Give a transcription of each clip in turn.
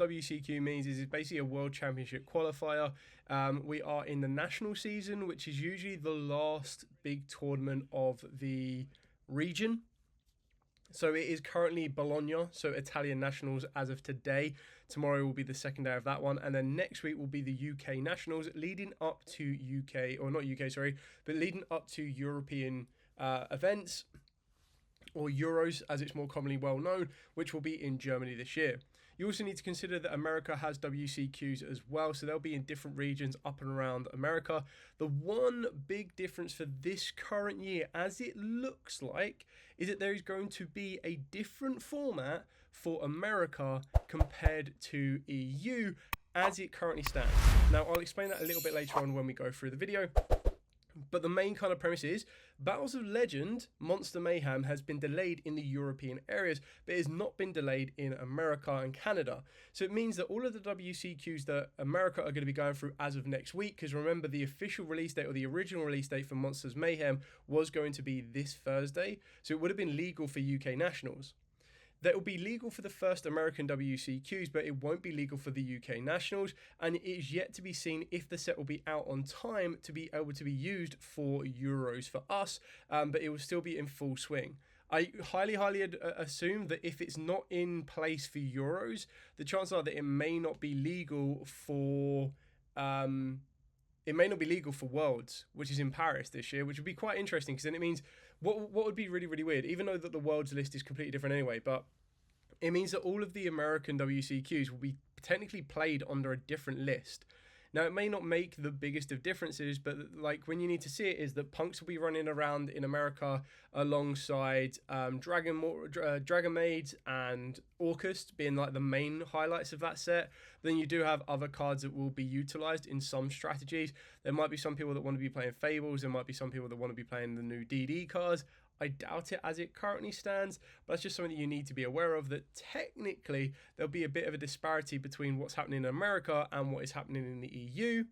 WCQ means is it's basically a World Championship qualifier. We are in the national season, which is usually the last big tournament of the region. So it is currently Bologna, so Italian Nationals as of today. Tomorrow will be the second day of that one. And then next week will be the UK Nationals, leading up to but leading up to European events, or Euros as it's more commonly well known, which will be in Germany this year. You also need to consider that America has WCQs as well, so they'll be in different regions up and around America. The one big difference for this current year, as it looks like, is that there is going to be a different format for America compared to EU as it currently stands. Now, I'll explain that a little bit later on when we go through the video. But the main kind of premise is Battles of Legend Monster Mayhem has been delayed in the European areas, but it has not been delayed in America and Canada. So it means that all of the WCQs that America are going to be going through as of next week, because remember the official release date or the original release date for Monsters Mayhem was going to be this Thursday, so it would have been legal for UK Nationals. That will be legal for the first American WCQs, but it won't be legal for the UK Nationals, and it is yet to be seen if the set will be out on time to be able to be used for Euros for us, but it will still be in full swing. I highly assume that if it's not in place for Euros, the chances are that it may not be legal for Worlds, which is in Paris this year, which would be quite interesting, because then it means what would be really, really weird, even though that the Worlds list is completely different anyway, but it means that all of the American WCQs will be technically played under a different list. Now, it may not make the biggest of differences, but like when you need to see it is that Punks will be running around in America alongside Dragon Maids and Orcust being like the main highlights of that set. Then you do have other cards that will be utilized in some strategies. There might be some people that want to be playing Fables. There might be some people that want to be playing the new DD cards. I doubt it as it currently stands, but that's just something that you need to be aware of, that technically there'll be a bit of a disparity between what's happening in America and what is happening in the EU.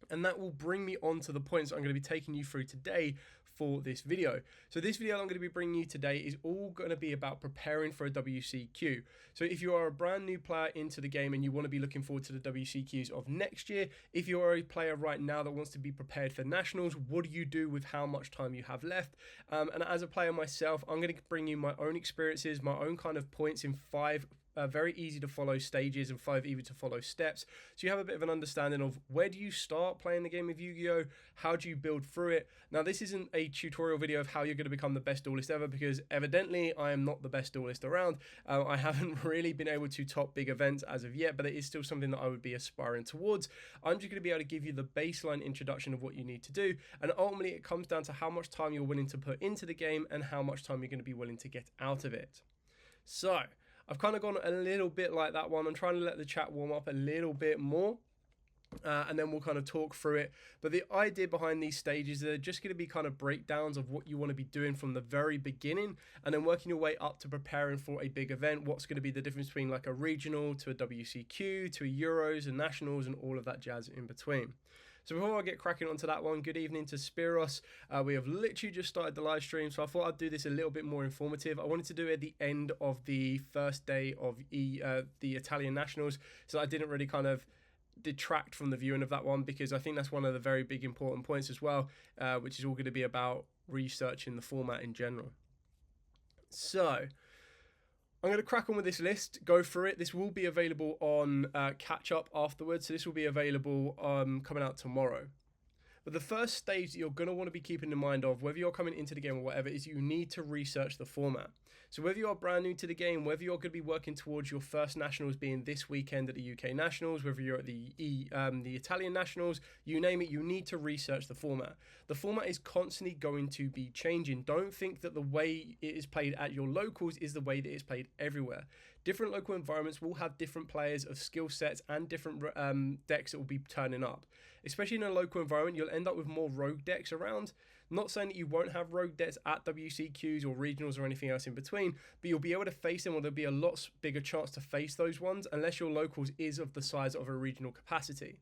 And that will bring me on to the points I'm going to be taking you through today for this video. So this video I'm going to be bringing you today is all going to be about preparing for a WCQ. So if you are a brand new player into the game and you want to be looking forward to the WCQs of next year, if you are a player right now that wants to be prepared for nationals, what do you do with how much time you have left? And as a player myself, I'm going to bring you my own experiences, my own kind of points in 5 very easy to follow stages and 5 easy to follow steps, so you have a bit of an understanding of where do you start playing the game of Yu-Gi-Oh, how do you build through it. Now, this isn't a tutorial video of how you're going to become the best duelist ever, because evidently I am not the best duelist around. I haven't really been able to top big events as of yet, but it is still something that I would be aspiring towards. I'm just going to be able to give you the baseline introduction of what you need to do, and ultimately it comes down to how much time you're willing to put into the game and how much time you're going to be willing to get out of it. So I've kind of gone a little bit like that one. I'm trying to let the chat warm up a little bit more. And then we'll kind of talk through it. But the idea behind these stages, they're just going to be kind of breakdowns of what you want to be doing from the very beginning, and then working your way up to preparing for a big event. What's going to be the difference between like a regional to a WCQ to a Euros and Nationals and all of that jazz in between. So before I get cracking onto that one, good evening to Spiros. We have literally just started the live stream, so I thought I'd do this a little bit more informative. I wanted to do it at the end of the first day of the Italian Nationals, so I didn't really kind of detract from the viewing of that one, because I think that's one of the very big important points as well, which is all going to be about researching the format in general. So I'm going to crack on with this list, go through it. This will be available on catch up afterwards, so this will be available coming out tomorrow. But the first stage that you're going to want to be keeping in mind of, whether you're coming into the game or whatever, is you need to research the format. So whether you're brand new to the game, whether you're going to be working towards your first Nationals being this weekend at the UK Nationals, whether you're at the Italian Nationals, you name it, you need to research the format. The format is constantly going to be changing. Don't think that the way it is played at your locals is the way that it's played everywhere. Different local environments will have different players of skill sets and different decks that will be turning up. Especially in a local environment, you'll end up with more rogue decks around. Not saying that you won't have rogue decks at WCQs or regionals or anything else in between, but you'll be able to face them, or there'll be a lot bigger chance to face those ones unless your locals is of the size of a regional capacity.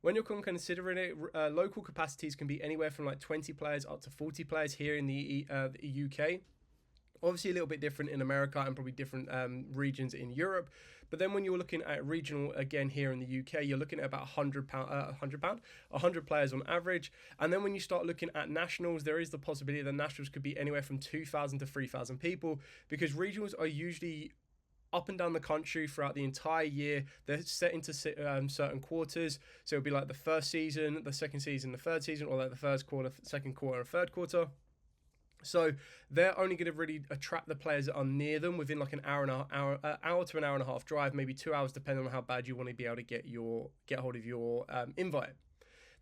When you're considering it, local capacities can be anywhere from like 20 players up to 40 players here in the UK. Obviously a little bit different in America and probably different regions in Europe, But then when you're looking at regional again here in the UK, you're looking at about £100 players on average. And then when you start looking at nationals, there is the possibility that nationals could be anywhere from 2,000 to 3,000 people, because regionals are usually up and down the country throughout the entire year. They're set into certain quarters. So it'll be like the first season, the second season, the third season, or like the first quarter, second quarter, and third quarter. So they're only going to really attract the players that are near them within like an hour to an hour and a half drive, maybe 2 hours, depending on how bad you want to be able to get hold of your invite.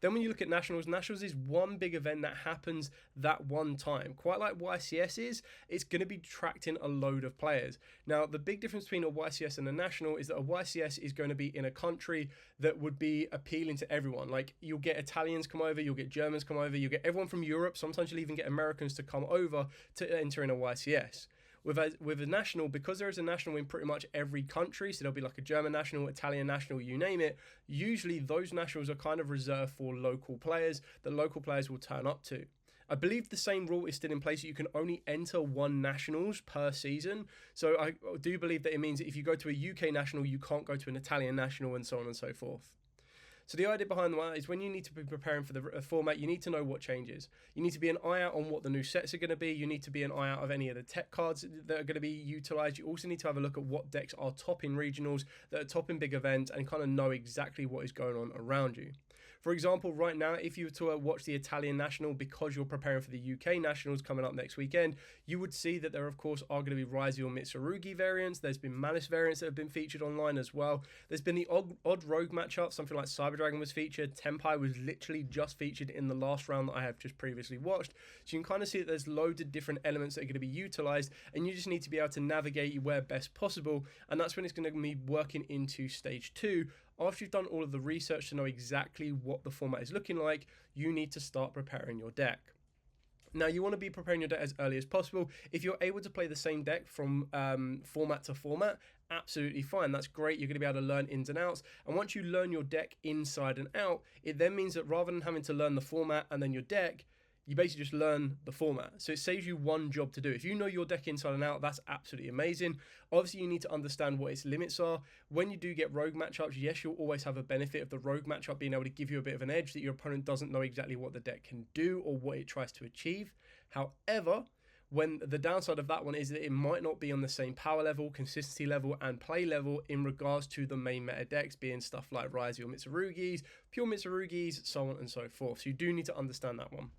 Then when you look at nationals, nationals is one big event that happens that one time. Quite like YCS is, it's going to be attracting a load of players. Now, the big difference between a YCS and a national is that a YCS is going to be in a country that would be appealing to everyone. Like, you'll get Italians come over, you'll get Germans come over, you'll get everyone from Europe. Sometimes you'll even get Americans to come over to enter in a YCS. With a national, because there is a national in pretty much every country, so there'll be like a German national, Italian national, you name it, usually those nationals are kind of reserved for local players that local players will turn up to. I believe the same rule is still in place. You can only enter one nationals per season. So I do believe that it means that if you go to a UK national, you can't go to an Italian national, and so on and so forth. So the idea behind that is when you need to be preparing for the format, you need to know what changes. You need to be an eye out on what the new sets are going to be. You need to be an eye out of any of the tech cards that are going to be utilized. You also need to have a look at what decks are top in regionals, that are top in big events, and kind of know exactly what is going on around you. For example, right now, if you were to watch the Italian National, because you're preparing for the UK Nationals coming up next weekend, you would see that there, of course, are going to be Ryze or Mitsurugi variants. There's been Malice variants that have been featured online as well. There's been the odd rogue matchup. Something like Cyber Dragon was featured. Tenpai was literally just featured in the last round that I have just previously watched. So you can kind of see that there's loads of different elements that are going to be utilized, and you just need to be able to navigate where best possible. And that's when it's going to be working into stage 2. After you've done all of the research to know exactly what the format is looking like, you need to start preparing your deck. Now, you want to be preparing your deck as early as possible. If you're able to play the same deck from format to format, absolutely fine. That's great. You're going to be able to learn ins and outs. And once you learn your deck inside and out, it then means that rather than having to learn the format and then your deck, you basically just learn the format. So it saves you one job to do. If you know your deck inside and out, that's absolutely amazing. Obviously, you need to understand what its limits are. When you do get rogue matchups, yes, you'll always have a benefit of the rogue matchup being able to give you a bit of an edge that your opponent doesn't know exactly what the deck can do or what it tries to achieve. However, when the downside of that one is that it might not be on the same power level, consistency level, and play level in regards to the main meta decks, being stuff like Ryze or Mitsurugis, pure Mitsurugis, so on and so forth. So you do need to understand that one.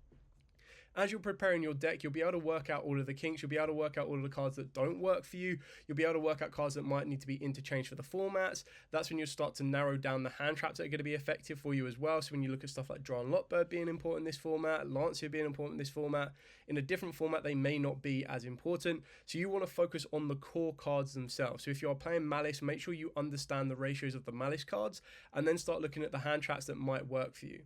As you're preparing your deck, you'll be able to work out all of the kinks. You'll be able to work out all of the cards that don't work for you. You'll be able to work out cards that might need to be interchanged for the formats. That's when you'll start to narrow down the hand traps that are going to be effective for you as well. So when you look at stuff like Draw and Lotbird being important in this format, Lancia being important in this format, in a different format, they may not be as important. So you want to focus on the core cards themselves. So if you're playing Malice, make sure you understand the ratios of the Malice cards, and then start looking at the hand traps that might work for you.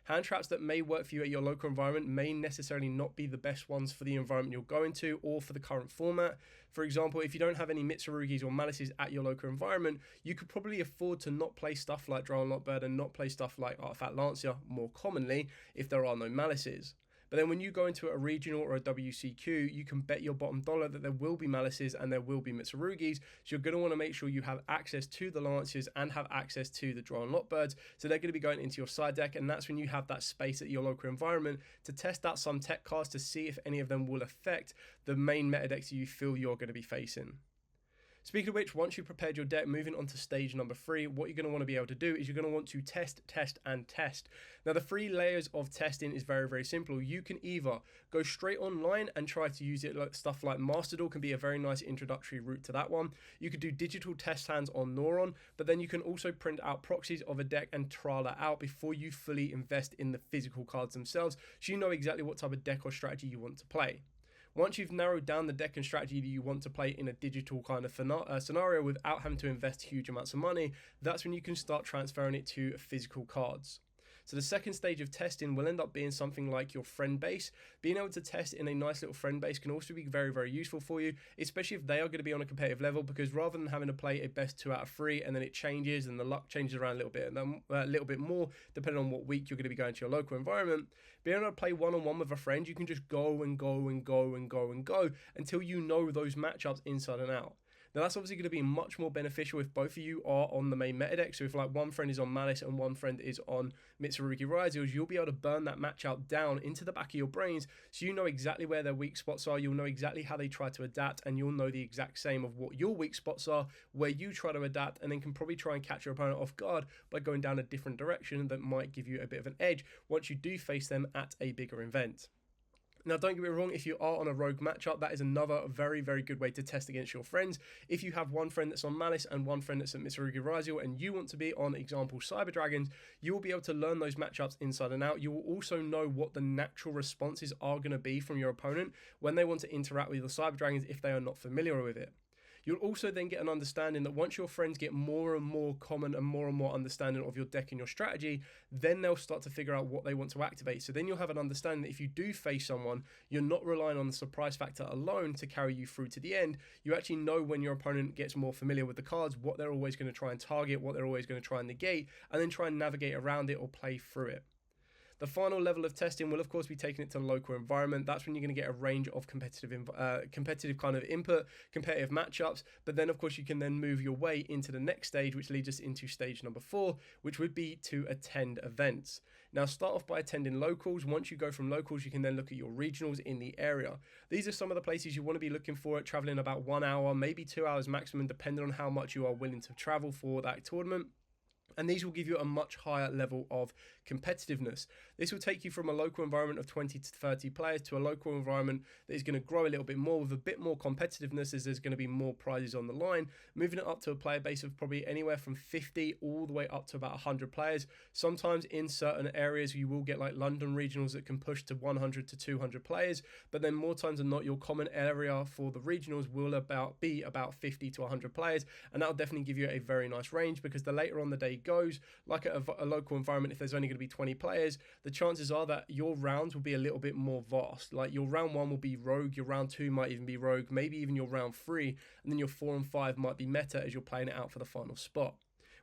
Hand traps that may work for you at your local environment may necessarily not be the best ones for the environment you're going to or for the current format. For example, if you don't have any Mitsurugis or Malices at your local environment, you could probably afford to not play stuff like Draw and Lotbird and not play stuff like Artifact Lancia more commonly if there are no Malices. But then when you go into a regional or a WCQ, you can bet your bottom dollar that there will be Malices and there will be Mitsurugis. So you're going to want to make sure you have access to the Lanciers and have access to the Draw and Lotbirds. So they're going to be going into your side deck, and that's when you have that space at your local environment to test out some tech cards to see if any of them will affect the main meta decks you feel you're going to be facing. Speaking of which, once you've prepared your deck, moving on to stage number 3, what you're going to want to be able to do is you're going to want to test, and test. Now, the 3 layers of testing is very, very simple. You can either go straight online and try to use it, like stuff like Master Duel can be a very nice introductory route to that one. You could do digital test hands on Neuron, but then you can also print out proxies of a deck and trial that out before you fully invest in the physical cards themselves, so you know exactly what type of deck or strategy you want to play. Once you've narrowed down the deck and strategy that you want to play in a digital kind of scenario without having to invest huge amounts of money, that's when you can start transferring it to physical cards. So the second stage of testing will end up being something like your friend base. Being able to test in a nice little friend base can also be very, very useful for you, especially if they are going to be on a competitive level, because rather than having to play a best 2 out of 3 and then it changes and the luck changes around a little bit and then a little bit more depending on what week you're going to be going to your local environment, being able to play one-on-one with a friend, you can just go and go and go and go and go until you know those matchups inside and out. Now that's obviously going to be much more beneficial if both of you are on the main meta deck. So if like one friend is on Malice and one friend is on Mitsurugi Ryzeals, you'll be able to burn that matchup down into the back of your brains, so you know exactly where their weak spots are, you'll know exactly how they try to adapt, and you'll know the exact same of what your weak spots are, where you try to adapt, and then can probably try and catch your opponent off guard by going down a different direction that might give you a bit of an edge once you do face them at a bigger event. Now, don't get me wrong, if you are on a rogue matchup, that is another very, very good way to test against your friends. If you have one friend that's on Malice and one friend that's at Mitsurugi Ryzeal and you want to be on, example, Cyber Dragons, you will be able to learn those matchups inside and out. You will also know what the natural responses are going to be from your opponent when they want to interact with the Cyber Dragons if they are not familiar with it. You'll also then get an understanding that once your friends get more and more common and more understanding of your deck and your strategy, then they'll start to figure out what they want to activate. So then you'll have an understanding that if you do face someone, you're not relying on the surprise factor alone to carry you through to the end. You actually know when your opponent gets more familiar with the cards, what they're always going to try and target, what they're always going to try and negate, and then try and navigate around it or play through it. The final level of testing will, of course, be taking it to the local environment. That's when you're going to get a range of competitive kind of input, competitive matchups. But then, of course, you can then move your way into the next stage, which leads us into stage number 4, which would be to attend events. Now, start off by attending locals. Once you go from locals, you can then look at your regionals in the area. These are some of the places you want to be looking for, traveling about 1 hour, maybe 2 hours maximum, depending on how much you are willing to travel for that tournament. And these will give you a much higher level of competitiveness. This will take you from a local environment of 20 to 30 players to a local environment that is going to grow a little bit more with a bit more competitiveness, as there's going to be more prizes on the line, moving it up to a player base of probably anywhere from 50 all the way up to about 100 players. Sometimes in certain areas you will get like London regionals that can push to 100 to 200 players, but then more times than not your common area for the regionals will be about 50 to 100 players, and that will definitely give you a very nice range, because the later on the day goes, like at a local environment, if there's only going to be 20 players, the chances are that your rounds will be a little bit more vast. Like your round 1 will be rogue, your round 2 might even be rogue, maybe even your round 3, and then your 4 and 5 might be meta as you're playing it out for the final spot.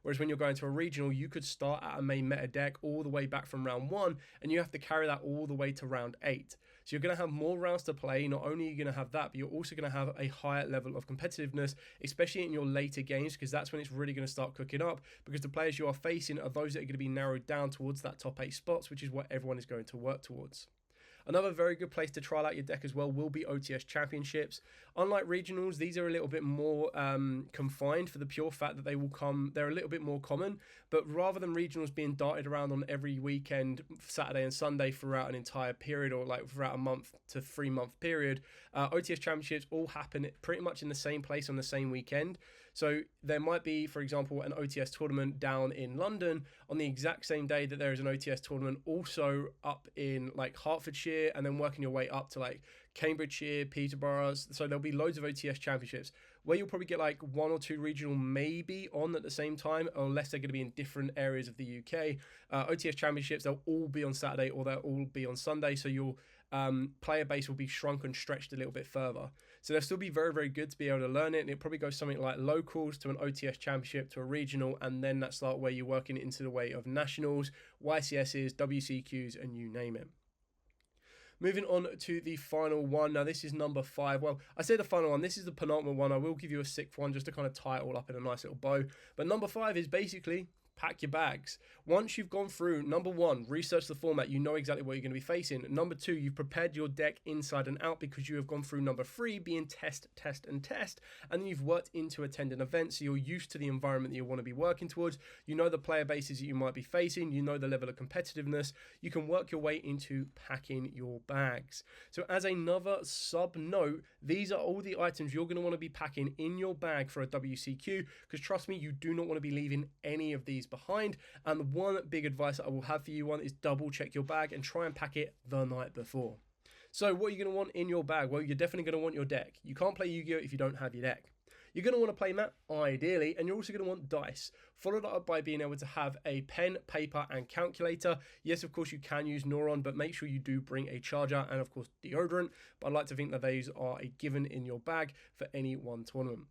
Whereas when you're going to a regional, you could start at a main meta deck all the way back from round 1, and you have to carry that all the way to round 8. So you're going to have more rounds to play. Not only are you going to have that, but you're also going to have a higher level of competitiveness, especially in your later games, because that's when it's really going to start cooking up, because the players you are facing are those that are going to be narrowed down towards that top 8 spots, which is what everyone is going to work towards. Another very good place to trial out your deck as well will be OTS Championships. Unlike regionals, these are a little bit more confined for the pure fact that they're a little bit more common, but rather than regionals being darted around on every weekend, Saturday and Sunday throughout an entire period, or like throughout a month to 3 month period, OTS Championships all happen pretty much in the same place on the same weekend. So there might be, for example, an OTS tournament down in London on the exact same day that there is an OTS tournament also up in like Hertfordshire, and then working your way up to like Cambridgeshire, Peterborough. So there'll be loads of OTS championships where you'll probably get like 1 or 2 regional maybe on at the same time, unless they're going to be in different areas of the UK. OTS championships, they'll all be on Saturday or they'll all be on Sunday. So your player base will be shrunk and stretched a little bit further. So they'll still be very, very good to be able to learn it. And it'll probably go something like locals to an OTS championship to a regional, and then that's like where you're working into the way of nationals, YCSs, WCQs, and you name it. Moving on to the final one. Now, this is number 5. Well, I say the final one. This is the penultimate one. I will give you a 6th one just to kind of tie it all up in a nice little bow. But number 5 is basically pack your bags. Once you've gone through, number 1, research the format, you know exactly what you're going to be facing. Number 2, you've prepared your deck inside and out because you have gone through number 3, being test, and then you've worked into attending events, so you're used to the environment that you want to be working towards. You know the player bases that you might be facing, you know the level of competitiveness. You can work your way into packing your bags. So as another sub note, these are all the items you're going to want to be packing in your bag for a WCQ, because trust me, you do not want to be leaving any of these behind. And one big advice that I will have for you is double check your bag and try and pack it the night before. So what are you going to want in your bag? Well, you're definitely going to want your deck. You can't play Yu-Gi-Oh if you don't have your deck. You're going to want a playmat, ideally, and you're also going to want dice. Follow that up by being able to have a pen, paper, and calculator. Yes, of course, you can use Neuron, but make sure you do bring a charger and, of course, deodorant. But I'd like to think that those are a given in your bag for any one tournament.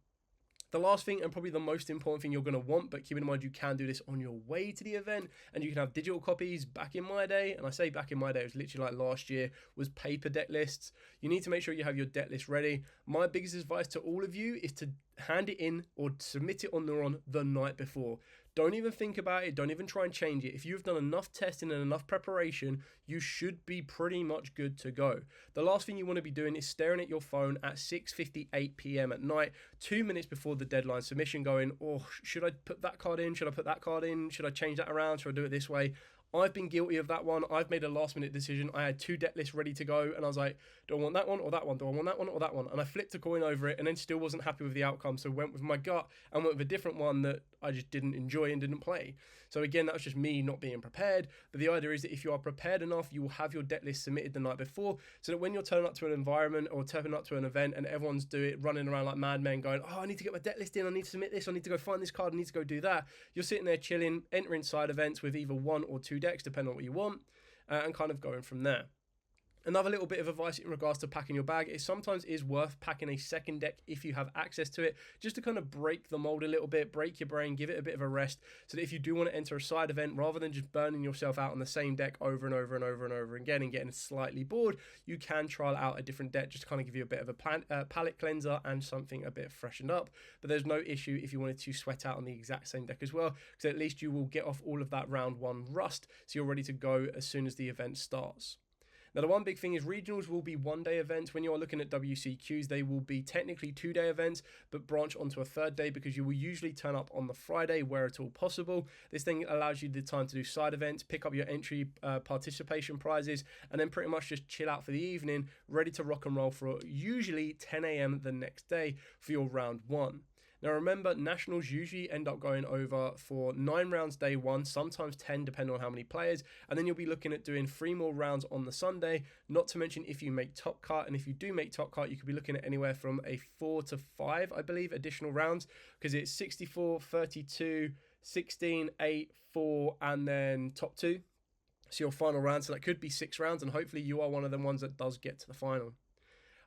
The last thing, and probably the most important thing you're going to want, but keep in mind you can do this on your way to the event, and you can have digital copies. Back in my day, and I say back in my day, it was literally like last year, was paper deck lists. You need to make sure you have your deck list ready. My biggest advice to all of you is to hand it in or submit it on the night before. Don't even think about it. Don't even try and change it. If you've done enough testing and enough preparation, you should be pretty much good to go. The last thing you want to be doing is staring at your phone at 6:58 p.m. at night, 2 minutes before the deadline submission, going, oh, should I put that card in? Should I put that card in? Should I change that around? Should I do it this way? I've been guilty of that one. I've made a last minute decision. I had 2 deck lists ready to go, and I was like, do I want that one or that one? Do I want that one or that one? And I flipped a coin over it and then still wasn't happy with the outcome. So went with my gut and went with a different one that I just didn't enjoy and didn't play. So again, that was just me not being prepared. But the idea is that if you are prepared enough, you will have your deck list submitted the night before, so that when you're turning up to an environment or turning up to an event and everyone's running around like madmen going, oh, I need to get my deck list in, I need to submit this, I need to go find this card, I need to go do that. You're sitting there chilling, entering side events with either 1 or 2 decks, depending on what you want, and kind of going from there. Another little bit of advice in regards to packing your bag is sometimes is worth packing a second deck if you have access to it, just to kind of break the mold a little bit, break your brain, give it a bit of a rest, so that if you do want to enter a side event, rather than just burning yourself out on the same deck over and over and over and over again and getting slightly bored, you can trial out a different deck just to kind of give you a bit of a palette cleanser and something a bit freshened up. But there's no issue if you wanted to sweat out on the exact same deck as well, because at least you will get off all of that round 1 rust, so you're ready to go as soon as the event starts. Now, the one big thing is regionals will be 1-day events. When you're looking at WCQs, they will be technically 2-day events, but branch onto a 3rd day, because you will usually turn up on the Friday where at all possible. This thing allows you the time to do side events, pick up your entry participation prizes, and then pretty much just chill out for the evening, ready to rock and roll for usually 10 a.m. the next day for your round 1. Now remember, nationals usually end up going over for 9 rounds day 1, sometimes 10 depending on how many players, and then you'll be looking at doing 3 more rounds on the Sunday, not to mention if you make top cut. And if you do make top cut, you could be looking at anywhere from a 4 to 5, I believe, additional rounds, because it's 64, 32, 16, 8, 4, and then top 2. So your final round, so that could be 6 rounds, and hopefully you are one of the ones that does get to the final.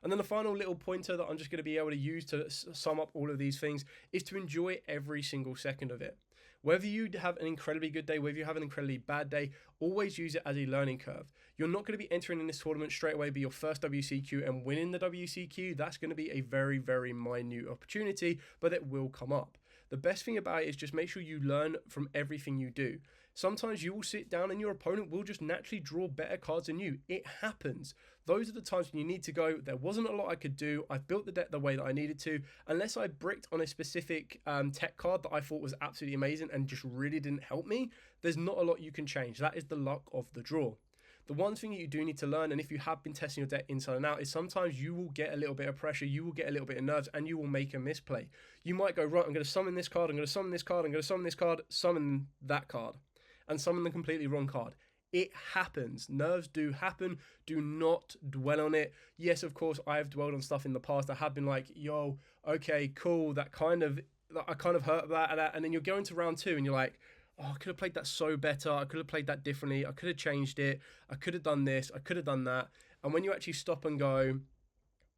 And then the final little pointer that I'm just going to be able to use to sum up all of these things is to enjoy every single second of it. Whether you have an incredibly good day, whether you have an incredibly bad day, always use it as a learning curve. You're not going to be entering in this tournament straight away, be your first WCQ and winning the WCQ. That's going to be a very, very minute opportunity, but it will come up. The best thing about it is just make sure you learn from everything you do. Sometimes you will sit down and your opponent will just naturally draw better cards than you. It happens. Those are the times when you need to go, there wasn't a lot I could do. I've built the deck the way that I needed to. Unless I bricked on a specific tech card that I thought was absolutely amazing and just really didn't help me, there's not a lot you can change. That is the luck of the draw. The one thing that you do need to learn, and if you have been testing your deck inside and out, is sometimes you will get a little bit of pressure, you will get a little bit of nerves, and you will make a misplay. You might go, right, I'm going to summon this card, I'm going to summon this card, I'm going to summon this card, summon that card, and summon the completely wrong card. It happens. Nerves do happen. Do not dwell on it. Yes, of course, I have dwelled on stuff in the past. I have been like, yo, okay, cool, I kind of hurt that, and then you're going to round 2 and you're like, oh, I could have played that so better. I could have played that differently. I could have changed it. I could have done this. I could have done that. And when you actually stop and go,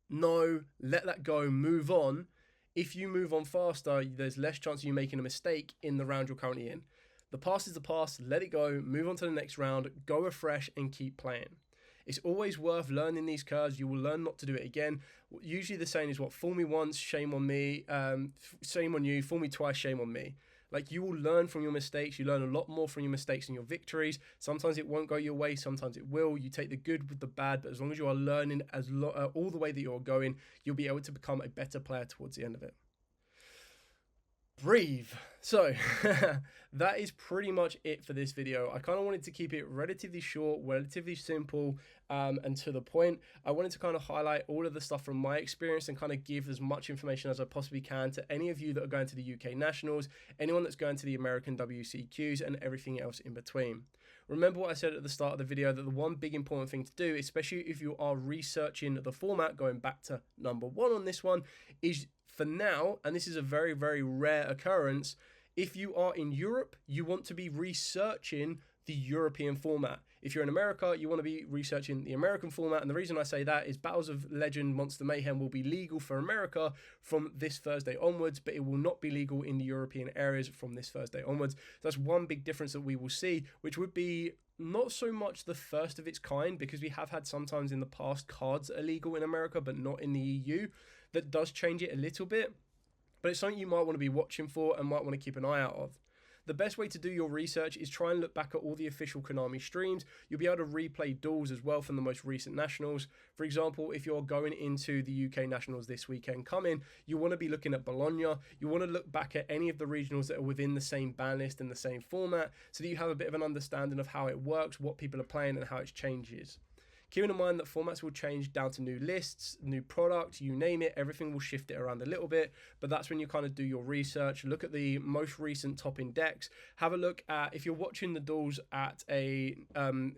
no, let that go, move on. If you move on faster, there's less chance of you making a mistake in the round you're currently in. The past is the past, let it go, move on to the next round, go afresh and keep playing. It's always worth learning these curves. You will learn not to do it again. Usually the saying is what, fool me once, shame on me, shame on you, fool me twice, shame on me. Like, you will learn from your mistakes. You learn a lot more from your mistakes than your victories. Sometimes it won't go your way, sometimes it will. You take the good with the bad, but as long as you are learning all the way that you're going, you'll be able to become a better player towards the end of it. Breathe. So that is pretty much it for this video. I kind of wanted to keep it relatively short, relatively simple, and to the point. I wanted to kind of highlight all of the stuff from my experience and kind of give as much information as I possibly can to any of you that are going to the UK Nationals, anyone that's going to the American WCQs, and everything else in between. Remember what I said at the start of the video, that the one big important thing to do, especially if you are researching the format, going back to number 1 on this one, is for now, and this is a very, very rare occurrence, if you are in Europe, you want to be researching the European format. If you're in America, you want to be researching the American format. And the reason I say that is Battles of Legend Monster Mayhem will be legal for America from this Thursday onwards, but it will not be legal in the European areas from this Thursday onwards. That's one big difference that we will see, which would be not so much the first of its kind, because we have had sometimes in the past cards are legal in America, but not in the EU. That does change it a little bit, but it's something you might want to be watching for and might want to keep an eye out of. The best way to do your research is try and look back at all the official Konami streams. You'll be able to replay duels as well from the most recent nationals. For example, if you're going into the UK nationals this weekend coming, you want to be looking at Bologna. You want to look back at any of the regionals that are within the same ban list and the same format, so that you have a bit of an understanding of how it works, what people are playing, and how it changes. Keeping in mind that formats will change down to new lists, new product, you name it, everything will shift it around a little bit, but that's when you kind of do your research, look at the most recent top index, have a look at, if you're watching the duels at a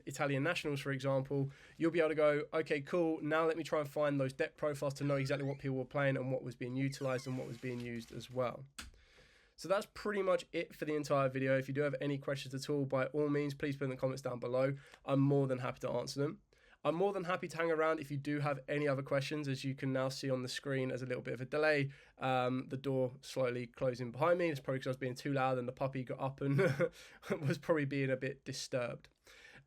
Italian Nationals, for example, you'll be able to go, okay, cool, now let me try and find those deck profiles to know exactly what people were playing and what was being utilized and what was being used as well. So that's pretty much it for the entire video. If you do have any questions at all, by all means, please put in the comments down below. I'm more than happy to answer them. I'm more than happy to hang around if you do have any other questions. As you can now see on the screen, as a little bit of a delay, the door slowly closing behind me. It's probably because I was being too loud and the puppy got up and was probably being a bit disturbed.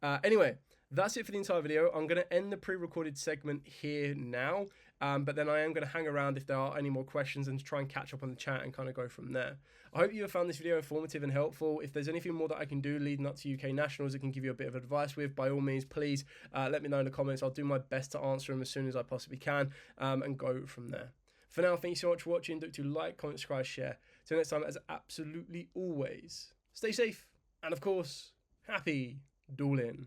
Anyway, that's it for the entire video. I'm going to end the pre-recorded segment here now, but then I am going to hang around if there are any more questions and try and catch up on the chat and kind of go from there. I hope you have found this video informative and helpful. If there's anything more that I can do leading up to UK Nationals that can give you a bit of advice with, by all means, please let me know in the comments. I'll do my best to answer them as soon as I possibly can, and go from there. For now, thank you so much for watching. Don't forget to like, comment, subscribe, share. Till next time, as absolutely always, stay safe, and of course, happy dueling.